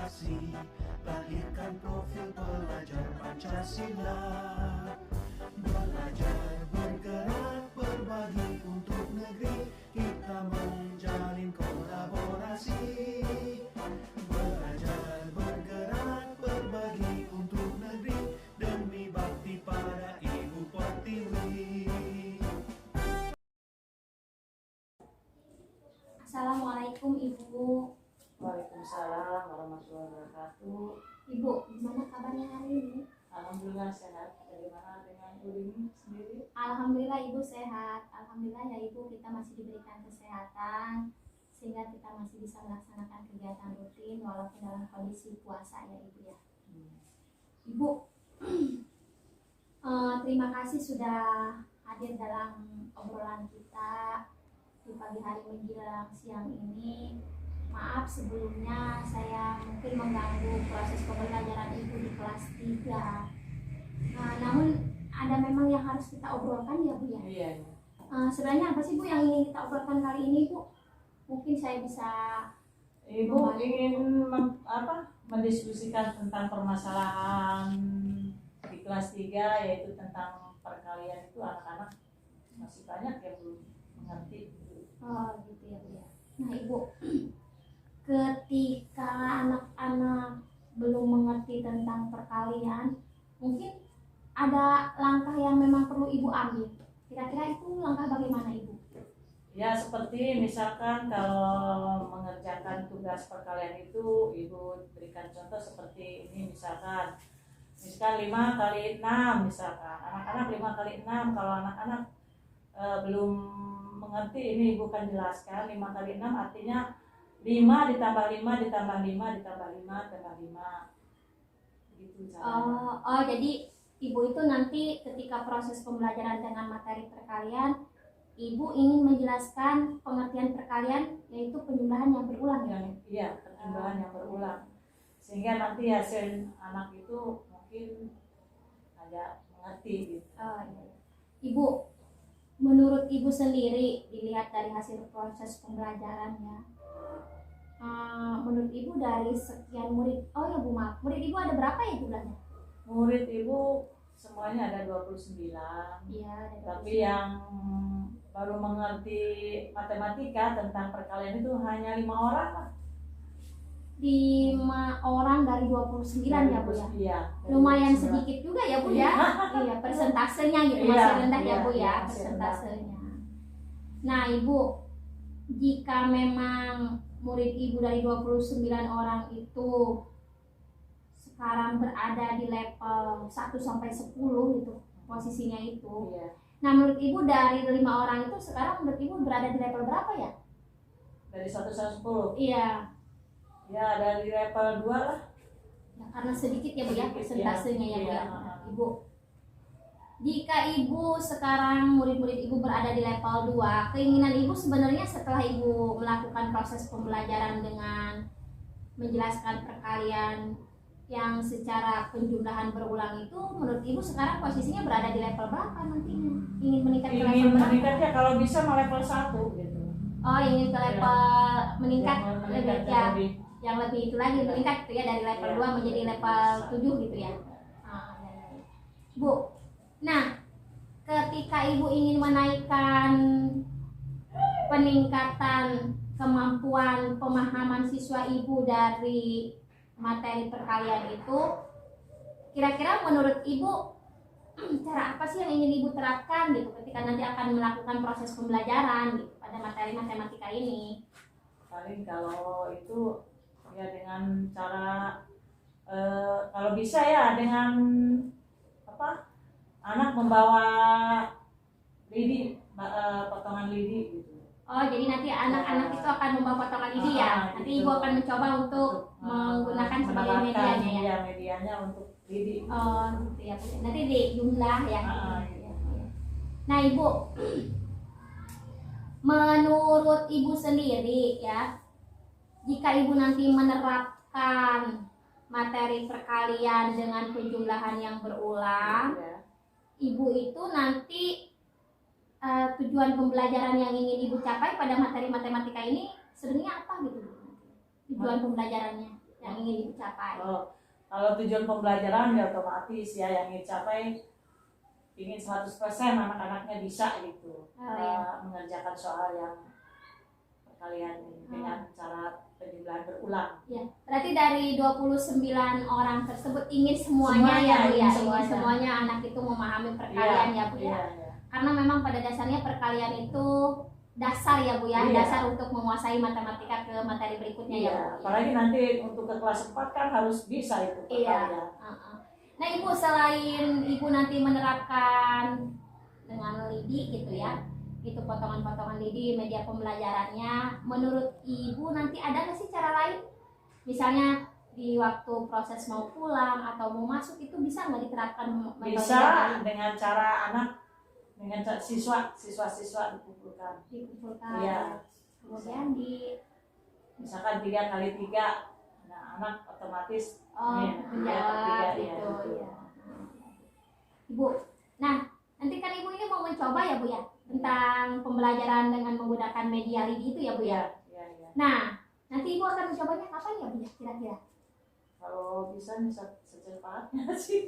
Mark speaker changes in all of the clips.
Speaker 1: kolaborasi, lahirkan profil pelajar Pancasila. Belajar, bergerak, berbagi untuk negeri, kita menjalin kolaborasi. Belajar, bergerak, berbagi untuk negeri, demi bakti pada Ibu Pertiwi.
Speaker 2: Assalamualaikum Ibu.
Speaker 3: Waalaikumsalam warahmatullahi wabarakatuh.
Speaker 2: Ibu, gimana kabarnya hari ini?
Speaker 3: Alhamdulillah sehat. Bagaimana dengan Udin sendiri?
Speaker 2: Alhamdulillah Ibu sehat. Alhamdulillah ya Ibu, kita masih diberikan kesehatan sehingga kita masih bisa melaksanakan kegiatan rutin walaupun dalam kondisi puasa ya Ibu ya. Ibu, terima kasih sudah hadir dalam obrolan kita di pagi hari menjelang siang ini. Maaf sebelumnya saya mungkin mengganggu proses pembelajaran Ibu di kelas 3. Namun ada memang yang harus kita obrolkan ya Bu ya.
Speaker 3: Iya.
Speaker 2: Sebenarnya apa sih Bu yang ingin kita obrolkan kali ini Bu? Mungkin saya bisa
Speaker 3: Ibu ingin mendiskusikan tentang permasalahan di kelas 3, yaitu tentang perkalian itu anak-anak masih banyak yang belum mengerti.
Speaker 2: Oh gitu ya Bu ya. Nah Ibu, ketika anak-anak belum mengerti tentang perkalian, mungkin ada langkah yang memang perlu Ibu ambil. Kira-kira itu langkah bagaimana Ibu?
Speaker 3: Ya, seperti misalkan kalau mengerjakan tugas perkalian itu, Ibu berikan contoh seperti ini, misalkan 5 kali 6, misalkan anak-anak 5 kali 6. Kalau anak-anak belum mengerti, ini Ibu kan jelaskan 5 kali 6 artinya 5 ditambah 5 ditambah 5 ditambah 5 tambah 5. Begitu caranya.
Speaker 2: Oh, jadi Ibu itu nanti ketika proses pembelajaran dengan materi perkalian, Ibu ingin menjelaskan pengertian perkalian, yaitu penjumlahan yang berulang ya?
Speaker 3: Iya, penjumlahan yang berulang. Sehingga nanti hasil anak itu mungkin agak mengerti gitu.
Speaker 2: Oh, iya. Ibu, menurut Ibu sendiri, dilihat dari hasil proses pembelajarannya, menurut Ibu dari sekian murid, oh ya Bu maaf, murid Ibu ada berapa ya jumlahnya?
Speaker 3: Murid Ibu semuanya ada 29.
Speaker 2: Iya, ada
Speaker 3: Tapi yang baru mengerti matematika tentang perkalian itu hanya 5 orang lah.
Speaker 2: 5 orang dari 29 ya Bu ya?
Speaker 3: Iya,
Speaker 2: Lumayan
Speaker 3: 29.
Speaker 2: sedikit juga ya Bu ya? Iya, persentasenya gitu
Speaker 3: Iya,
Speaker 2: masih rendah ya
Speaker 3: iya,
Speaker 2: Bu
Speaker 3: iya,
Speaker 2: ya,
Speaker 3: masih
Speaker 2: persentasenya. Nah Ibu, jika memang murid Ibu dari 29 orang itu sekarang berada di level 1 sampai 10 gitu posisinya itu.
Speaker 3: Iya.
Speaker 2: Nah menurut Ibu dari 5 orang itu sekarang menurut Ibu berada di level berapa ya?
Speaker 3: Dari 1 sampai 10.
Speaker 2: Iya.
Speaker 3: Ya, dari level 2 lah.
Speaker 2: Ya, karena sedikit ya Bu ya
Speaker 3: Sedikit,
Speaker 2: persentasenya ya Bu
Speaker 3: iya.
Speaker 2: ya. Nah, Ibu, jika Ibu sekarang murid-murid Ibu berada di level 2, keinginan Ibu sebenarnya setelah Ibu melakukan proses pembelajaran dengan menjelaskan perkalian yang secara penjumlahan berulang itu, menurut Ibu sekarang posisinya berada di level berapa nantinya? Ingin meningkat ke level
Speaker 3: Ingin
Speaker 2: berapa?
Speaker 3: meningkatnya kalau bisa mau level 1 gitu.
Speaker 2: Oh, ingin ke level meningkat
Speaker 3: Yang
Speaker 2: lebih
Speaker 3: meningkat
Speaker 2: ya,
Speaker 3: lebih.
Speaker 2: yang lebih itu lagi meningkat gitu ya, dari level 2 menjadi level 7 gitu ya. Bu, nah ketika Ibu ingin menaikkan peningkatan kemampuan pemahaman siswa Ibu dari materi perkalian itu, kira-kira menurut Ibu cara apa sih yang ingin Ibu terapkan gitu ketika nanti akan melakukan proses pembelajaran gitu pada materi matematika ini?
Speaker 3: Paling kalau itu ya dengan cara kalau bisa ya dengan anak membawa lidi, potongan lidi gitu.
Speaker 2: Oh, jadi nanti anak-anak itu akan membawa potongan lidi ya? Nanti
Speaker 3: gitu.
Speaker 2: Ibu akan mencoba untuk menggunakan sebagai medianya ya?
Speaker 3: Iya, medianya untuk lidi.
Speaker 2: Oh, gitu ya. Nanti di jumlah ya.
Speaker 3: Gitu.
Speaker 2: Nah, Ibu, menurut Ibu sendiri ya, jika Ibu nanti menerapkan materi perkalian dengan penjumlahan yang berulang, Ibu itu nanti tujuan pembelajaran yang ingin Ibu capai pada materi matematika ini sebenarnya apa gitu? Tujuan pembelajarannya yang ingin dicapai?
Speaker 3: Oh, kalau tujuan pembelajaran ya otomatis ya yang dicapai ingin 100% anak-anaknya bisa gitu mengerjakan soal yang perkalian ini dengan cara penjumlahan berulang.
Speaker 2: Ya, berarti dari 29 orang tersebut ingin semuanya ya Bu ya, ingin semuanya anak itu memahami perkalian ya Bu ya. Karena memang pada dasarnya perkalian itu dasar ya Bu ya, dasar untuk menguasai matematika ke materi berikutnya ya Bu.
Speaker 3: Apalagi nanti untuk ke kelas 4 kan harus bisa itu perkalian.
Speaker 2: Nah Ibu, selain Ibu nanti menerapkan dengan lidi gitu ya, itu potongan-potongan lidi media pembelajarannya, menurut Ibu nanti ada nggak sih cara lain? Misalnya di waktu proses mau pulang atau mau masuk itu bisa nggak diterapkan metode
Speaker 3: bisa
Speaker 2: lain?
Speaker 3: dengan cara anak dengan siswa dikumpulkan. Iya.
Speaker 2: Kemudian
Speaker 3: misalkan 3 kali 3, nah anak otomatis
Speaker 2: menjawab gitu ya. Ibu, nah nanti kan Ibu ini mau mencoba ya Bu ya tentang pembelajaran dengan menggunakan media lidi itu ya Bu ya. Nah nanti Ibu akan mencobanya kapan ya Bu ya kira-kira?
Speaker 3: Kalau bisa secepatnya sih,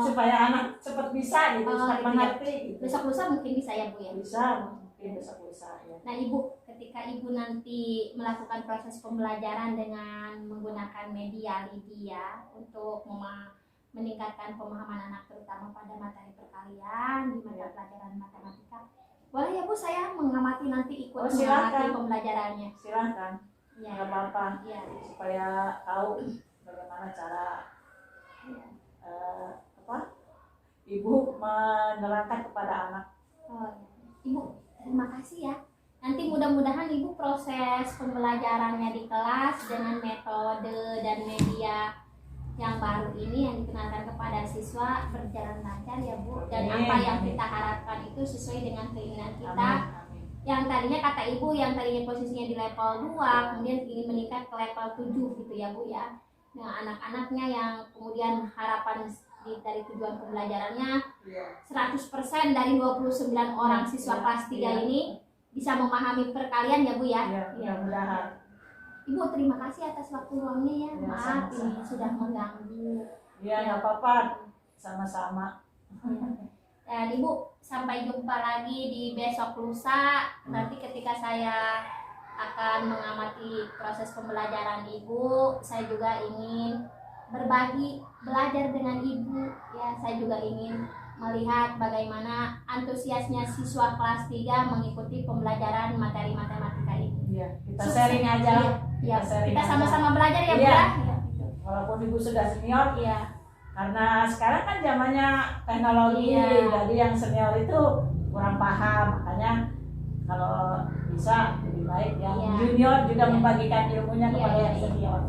Speaker 3: supaya anak cepat bisa gitu, cepat mengerti gitu.
Speaker 2: Besok lusa mungkin bisa ya Bu ya?
Speaker 3: Bisa, mungkin besok lusa ya.
Speaker 2: Nah Ibu, ketika Ibu nanti melakukan proses pembelajaran dengan menggunakan media lidi ya untuk meningkatkan pemahaman anak terutama pada materi perkalian di mata pelajaran matematika, boleh ya Bu saya mengamati nanti ikut mengamati pembelajarannya?
Speaker 3: Silakan, nggak apa-apa, supaya tahu bagaimana cara Ibu menerangkan kepada anak.
Speaker 2: Ibu, terima kasih ya. Nanti mudah-mudahan Ibu proses pembelajarannya di kelas dengan metode dan media yang baru ini yang dikenalkan kepada siswa berjalan lancar ya Bu. Dan apa yang kita harapkan itu sesuai dengan keinginan kita. Yang tadinya kata Ibu, yang tadinya posisinya di level 2, kemudian ingin meningkat ke level 7 gitu ya Bu ya. Nah anak-anaknya yang kemudian harapan dari tujuan pembelajarannya 100% dari 29 orang siswa kelas 3 ini bisa memahami perkalian ya Bu ya.
Speaker 3: Mudah-mudahan.
Speaker 2: Ibu terima kasih atas waktu luangnya ya. Maaf ini sudah mengganggu.
Speaker 3: Iya nggak apa-apa, sama-sama.
Speaker 2: Dan Ibu sampai jumpa lagi di besok lusa. Nanti ketika saya akan mengamati proses pembelajaran Ibu, saya juga ingin berbagi belajar dengan Ibu ya. Saya juga ingin melihat bagaimana antusiasnya siswa kelas 3 mengikuti pembelajaran materi matematika ini.
Speaker 3: Iya, kita sharing aja.
Speaker 2: Iya, kita sama-sama belajar ya Bu
Speaker 3: ya. Walaupun Ibu sudah senior, karena sekarang kan zamannya teknologi, jadi yang senior itu kurang paham, makanya kalau bisa lebih baik yang junior juga membagikan ilmunya kepada yang senior.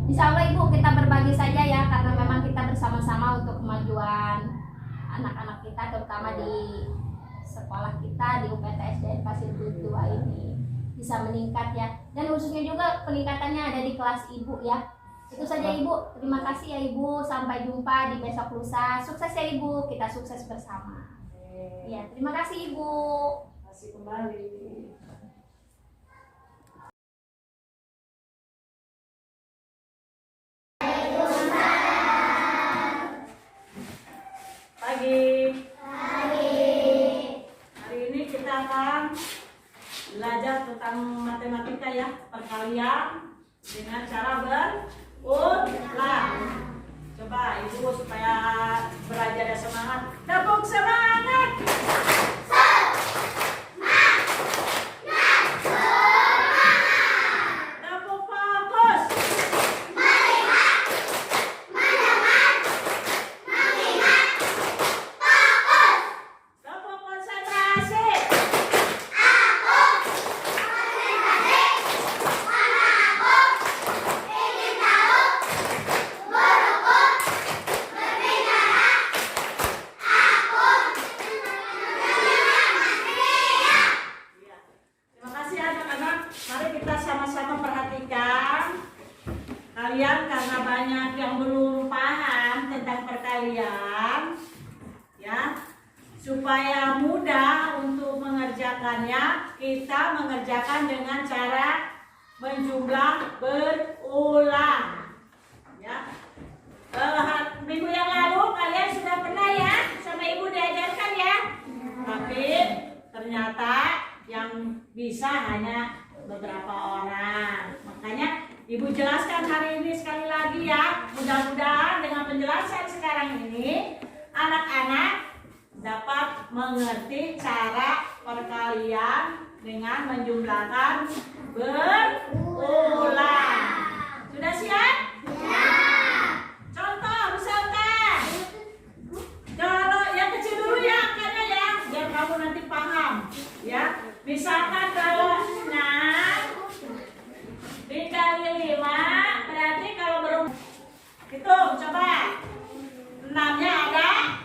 Speaker 2: Insya Allah Ibu kita berbagi saja ya, karena memang kita bersama-sama untuk kemajuan anak-anak kita terutama di sekolah kita di UPT SDN Pasir Bulu 2 ini bisa meningkat ya, dan khususnya juga peningkatannya ada di kelas Ibu ya. Itu saja Ibu, terima kasih ya Ibu, sampai jumpa di besok lusa. Sukses ya Ibu, kita sukses bersama. Ya, terima kasih Ibu.
Speaker 3: Terima kasih kembali. Hari ini kita akan belajar tentang matematika ya, perkalian dengan cara berulang. Coba Ibu supaya belajarnya semangat. Tepuk semangat. Tepuk fokus. Tepuk konsentrasi. Terima kasih anak-anak. Mari kita sama-sama perhatikan kalian, karena banyak yang belum paham tentang perkalian ya. Supaya mudah untuk mengerjakannya, kita mengerjakan dengan cara menjumlah berulang. Minggu yang lalu kalian sudah pernah ya sama ibu diajarkan ya, tapi ternyata yang bisa hanya beberapa orang. Makanya ibu jelaskan hari ini sekali lagi ya. Mudah-mudahan dengan penjelasan sekarang ini anak-anak dapat mengerti cara perkalian dengan menjumlahkan berulang. Sudah siap? Contoh misalkan, kalau yang kecil dulu ya angkanya ya, biar kamu nanti paham ya. Misalkan kalau 6 dikali 5 berarti kalau berulang, hitung coba. 6-nya ada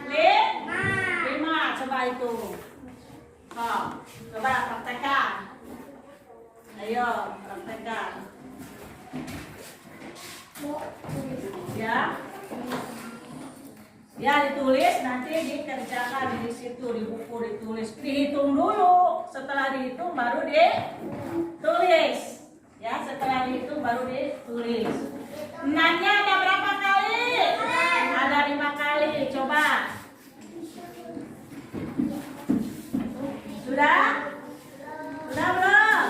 Speaker 3: 5, coba itu. Coba praktekkan. Ayo praktekkan. Ya ditulis, nanti dikerjakan di situ, di buku ditulis, dihitung dulu. Setelah dihitung baru ditulis. Ya, setelah dihitung baru ditulis. 6-nya ada berapa kali? Ada 5 kali. Coba. Sudah? Sudah belum?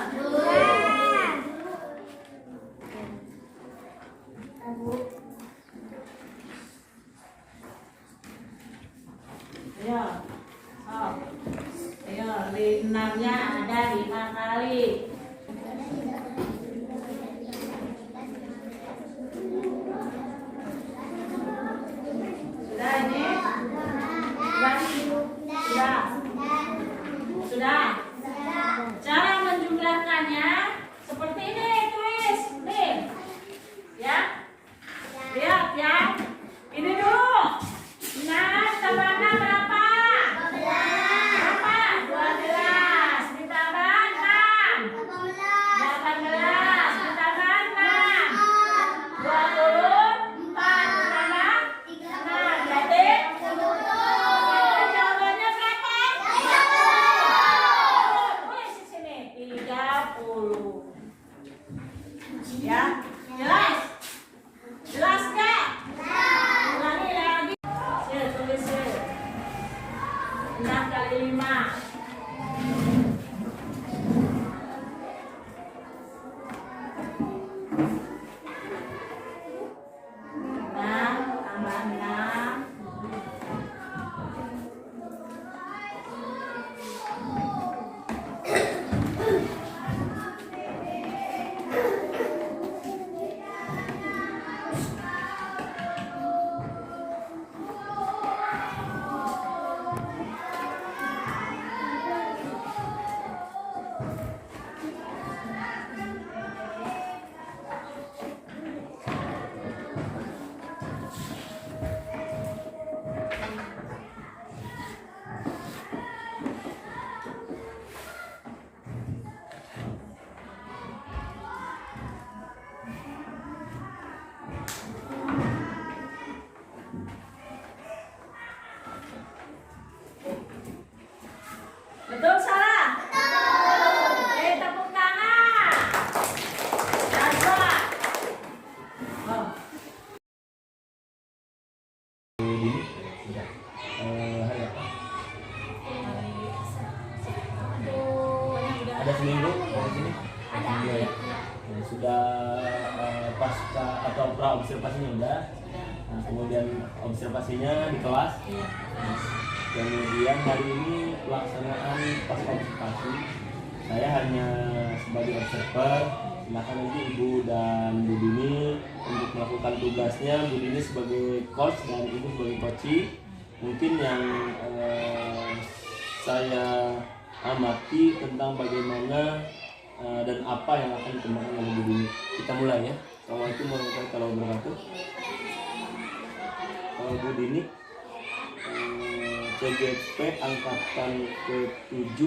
Speaker 3: Ayo. Ayo, 6-nya ada 5 kali. Sudah ini? Sudah. Sudah. Cara menjumlahkannya seperti ini, tulis. Nih. Ya. Lihat ya. Ini dulu. 6 tambah 6 berapa? 12. Ditambah 6. 18. Ditambah 6. 24. Ditambah 6. Berarti jawabannya berapa? 30. Tulis di sini 30. Ya, jelas? Jelas nggak? Ulangi lagi. Tulis 6 kali 5. Tambah 6. Betul salah? Betul. Tepuk tangan. Coba.
Speaker 4: Hari apa? Ada seminggu dari sini?
Speaker 2: Ada.
Speaker 4: Ya. Sudah pasca atau pra observasinya udah. Nah, kemudian observasinya di kelas. Kemudian hari ini pelaksanaan pasca observasi. Saya hanya sebagai observer. Silakan nanti Ibu dan Bu Dini untuk melakukan tugasnya. Bu Dini sebagai coach dan Ibu sebagai coach. Mungkin yang saya amati tentang bagaimana dan apa yang akan dikembangkan oleh Bu Dini. Kita mulai ya. Assalamualaikum warahmatullahi wabarakatuh. Bu Dini, CGP angkatan ke-7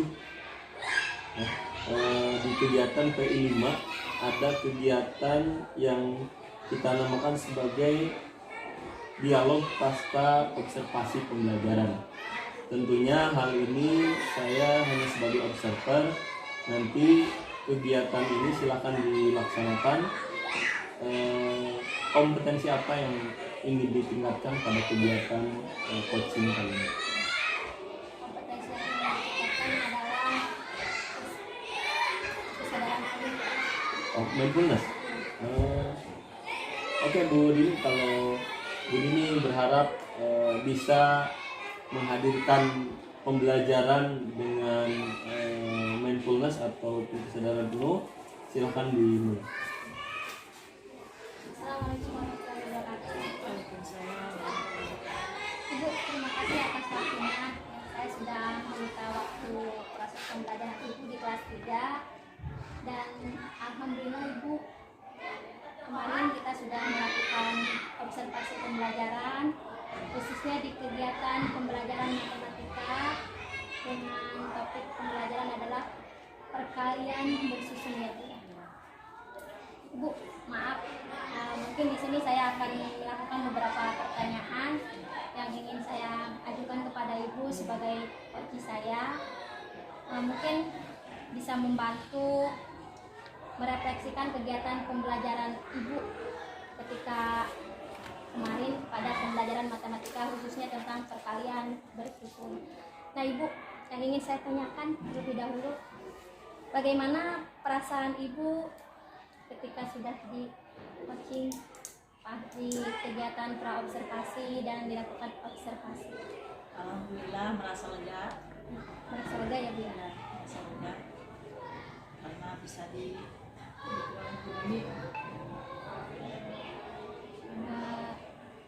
Speaker 4: ya, di kegiatan PI 5 ada kegiatan yang kita namakan sebagai dialog pasca observasi pembelajaran. Tentunya hal ini saya hanya sebagai observer. Nanti kegiatan ini silakan dilaksanakan. Kompetensi apa yang ingin ditingkatkan pada kegiatan coaching kali ini?
Speaker 2: Kompetensi yang ingin ditingkatkan adalah kesadaran diri.
Speaker 4: Oh, mindfulness. Oke Bu Dini, kalau Bu Dini berharap bisa menghadirkan pembelajaran dengan mindfulness atau kesadaran penuh, silahkan dimulai.
Speaker 2: Assalamualaikum warahmatullahi wabarakatuh.
Speaker 3: Waalaikumsalam.
Speaker 2: Ibu, terima kasih atas waktunya. Saya sudah meminta waktu proses pembelajaran Ibu di kelas 3 dan alhamdulillah Ibu, kemarin kita sudah melakukan observasi pembelajaran khususnya di kegiatan pembelajaran matematika dengan topik pembelajaran adalah perkalian bersusun ya Bu. Ibu, maaf, mungkin di sini saya akan melakukan beberapa pertanyaan yang ingin saya ajukan kepada Ibu sebagai coach saya. Mungkin bisa membantu merefleksikan kegiatan pembelajaran Ibu ketika kemarin pada pembelajaran matematika khususnya tentang perkalian bersusun. Nah Ibu, yang ingin saya tanyakan terlebih dahulu, bagaimana perasaan Ibu ketika sudah di coaching di kegiatan praobservasi dan dilakukan observasi?
Speaker 3: Alhamdulillah merasa lega.
Speaker 2: Merasa lega ya Bu ya?
Speaker 3: Merasa lega karena bisa di ini.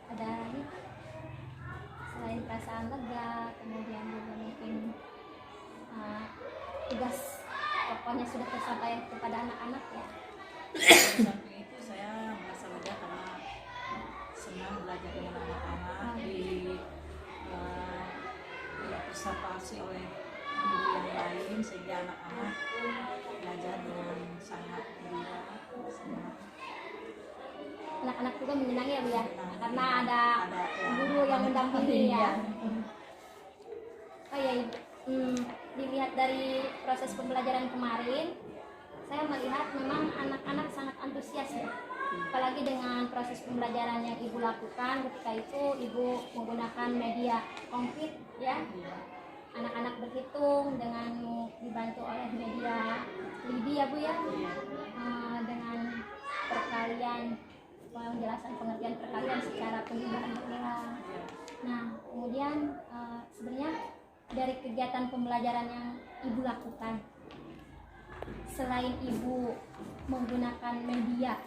Speaker 2: Ada lagi selain perasaan lega, kemudian juga mungkin tugas pokoknya sudah tersampaikan kepada anak-anak ya.
Speaker 3: Di samping itu saya merasa lega karena senang belajar dengan anak-anak diobservasi oleh guru yang lain sehingga anak-anak belajar dengan sangat gembira, senang.
Speaker 2: Anak-anak juga menyenangi ya Bu ya,
Speaker 3: Menyenangi.
Speaker 2: karena ada
Speaker 3: ya,
Speaker 2: guru yang mendampingi ya.
Speaker 3: Iya.
Speaker 2: Oh ya Ibu, dilihat dari proses pembelajaran kemarin, saya melihat memang anak-anak sangat antusias ya. Apalagi dengan proses pembelajaran yang Ibu lakukan ketika itu Ibu menggunakan media konkret ya. Anak-anak berhitung dengan dibantu oleh media LIDI ya Bu ya. Dengan perkalian, penjelasan pengertian perkalian secara penjelasan berulang. Nah, kemudian sebenarnya dari kegiatan pembelajaran yang Ibu lakukan, selain Ibu menggunakan media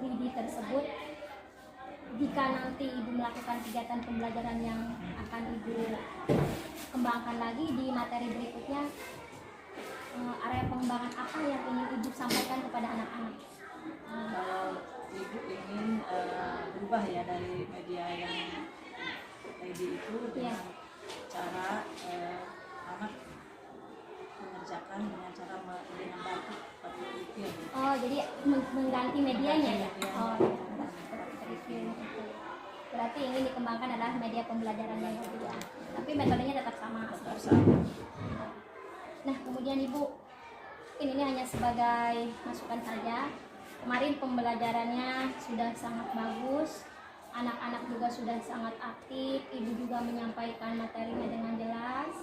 Speaker 2: LIDI tersebut, jika nanti Ibu melakukan kegiatan pembelajaran yang akan Ibu kembangkan lagi di materi berikutnya, area pengembangan apa yang ingin Ibu sampaikan kepada anak-anak?
Speaker 3: Kalau Ibu ingin berubah ya dari media yang tadi itu dengan cara anak mengerjakan dengan cara dengan batu review.
Speaker 2: Oh, jadi mengganti medianya ya?
Speaker 3: Media.
Speaker 2: Oh, review. Berarti ingin dikembangkan adalah media pembelajaran yang berbeda, tapi metodenya tetap sama. Nah, kemudian Ibu, ini hanya sebagai masukan saja. Kemarin pembelajarannya sudah sangat bagus, anak-anak juga sudah sangat aktif, Ibu juga menyampaikan materinya dengan jelas.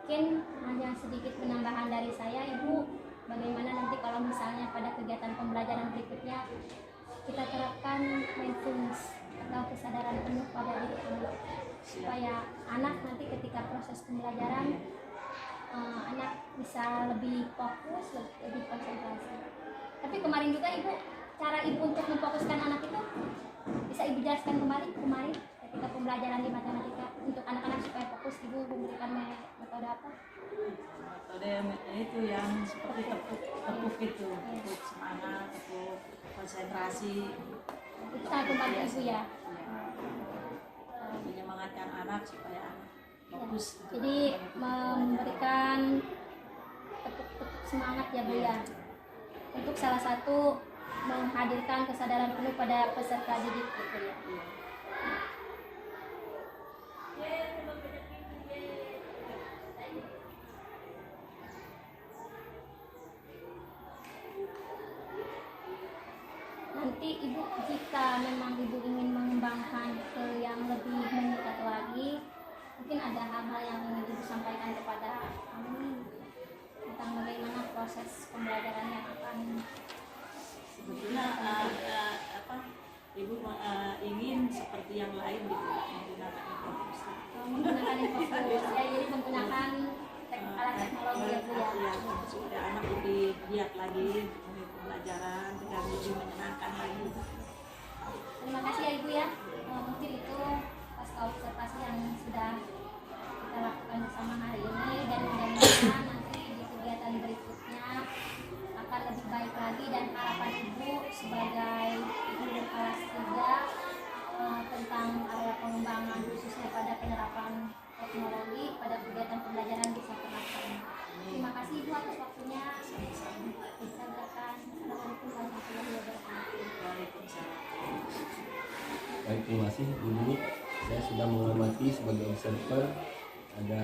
Speaker 2: Mungkin hanya sedikit penambahan dari saya, Ibu, bagaimana nanti kalau misalnya pada kegiatan pembelajaran berikutnya kita terapkan mindfulness atau kesadaran penuh pada diri anak, supaya anak nanti ketika proses pembelajaran anak bisa lebih fokus, lebih konsentrasi. Tapi kemarin juga Ibu, cara Ibu untuk memfokuskan anak itu bisa Ibu jelaskan kembali kemarin ketika pembelajaran di matematika untuk anak-anak supaya fokus, Ibu memberikan metode apa?
Speaker 3: Metode itu yang seperti tepuk itu, tepuk semangat, tepuk konsentrasi.
Speaker 2: Itu sangat membantu Ibu ya.
Speaker 3: Menyemangatkan anak supaya anak fokus.
Speaker 2: Jadi memberikan tepuk-tepuk semangat ya Bu ya. Untuk salah satu menghadirkan kesadaran penuh pada peserta didik gitu ya. Nanti ibu jika memang ibu ingin mengembangkan ke yang lebih meningkat lagi, mungkin ada hal-hal yang ingin ibu sampaikan kepada kami tentang bagaimana proses pembelajaran yang akan
Speaker 3: Sebetulnya ibu ingin seperti yang lain gitu menggunakan infografis.
Speaker 2: menggunakan infografis ya, jadi menggunakan alat teknologi ya Bu ya.
Speaker 3: Ya, supaya anak lebih giat lagi untuk pembelajaran dengan lebih menyenangkan lagi.
Speaker 2: Terima kasih ya Ibu ya. Mungkin itu pasca observasi yang sudah kita lakukan bersama hari ini, dan mudah-mudahan nanti di kegiatan berikutnya akan lebih baik lagi, dan harapan Ibu sebagai guru kelas 3 tentang area pengembangan khususnya pada penerapan teknologi pada kegiatan pembelajaran bisa terlaksana. Terima kasih Ibu atas waktunya. Bisa berikan. Assalamualaikum warahmatullahi wabarakatuh.
Speaker 4: Baik, terima kasih Bu Nini. Saya sudah mengamati sebagai observer ada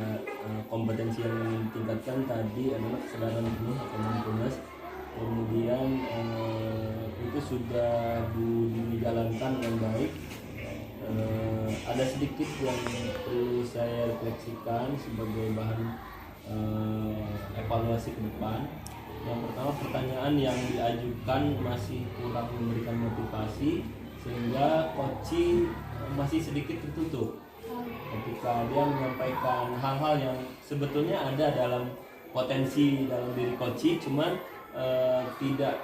Speaker 4: kompetensi yang ingin ditingkatkan tadi adalah kesadaran penuh atau mindfulness. Kemudian itu sudah dijalankan dengan baik. Ada sedikit yang perlu saya refleksikan sebagai bahan evaluasi ke depan. Yang pertama, pertanyaan yang diajukan masih kurang memberikan motivasi sehingga coaching masih sedikit tertutup ketika dia menyampaikan hal-hal yang sebetulnya ada dalam potensi dalam diri coaching, cuman tidak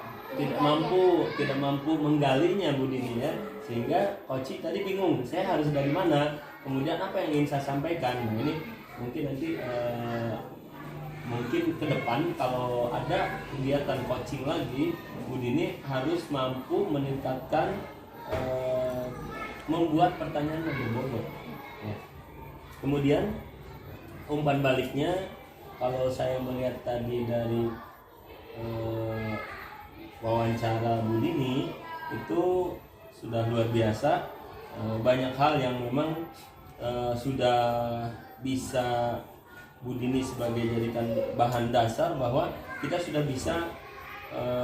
Speaker 4: mampu menggalinya Bu Dini ya, sehingga coaching tadi bingung saya harus dari mana, kemudian apa yang ingin saya sampaikan. Nah ini mungkin nanti mungkin ke depan kalau ada kegiatan coaching lagi, Bu Dini harus mampu meningkatkan membuat pertanyaan lebih berbobot ya. Kemudian umpan baliknya, kalau saya melihat tadi dari wawancara Bu Dini itu sudah luar biasa, banyak hal yang memang sudah bisa Bu Dini sebagai jadikan bahan dasar bahwa kita sudah bisa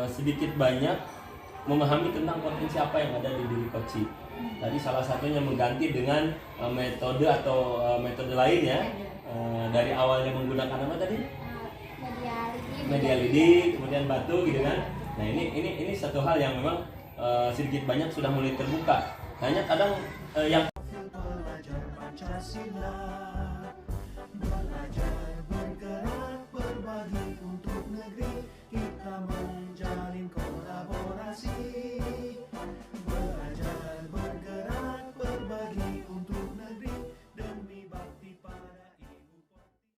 Speaker 4: sedikit banyak memahami tentang potensi apa yang ada di diri coaching. Tadi salah satunya mengganti dengan metode atau metode lain ya. Dari awalnya menggunakan apa tadi? Media lidi, kemudian batu gitu kan. Nah ini satu hal yang memang sedikit banyak sudah mulai terbuka. Hanya kadang yang
Speaker 1: Pelajar Pancasila.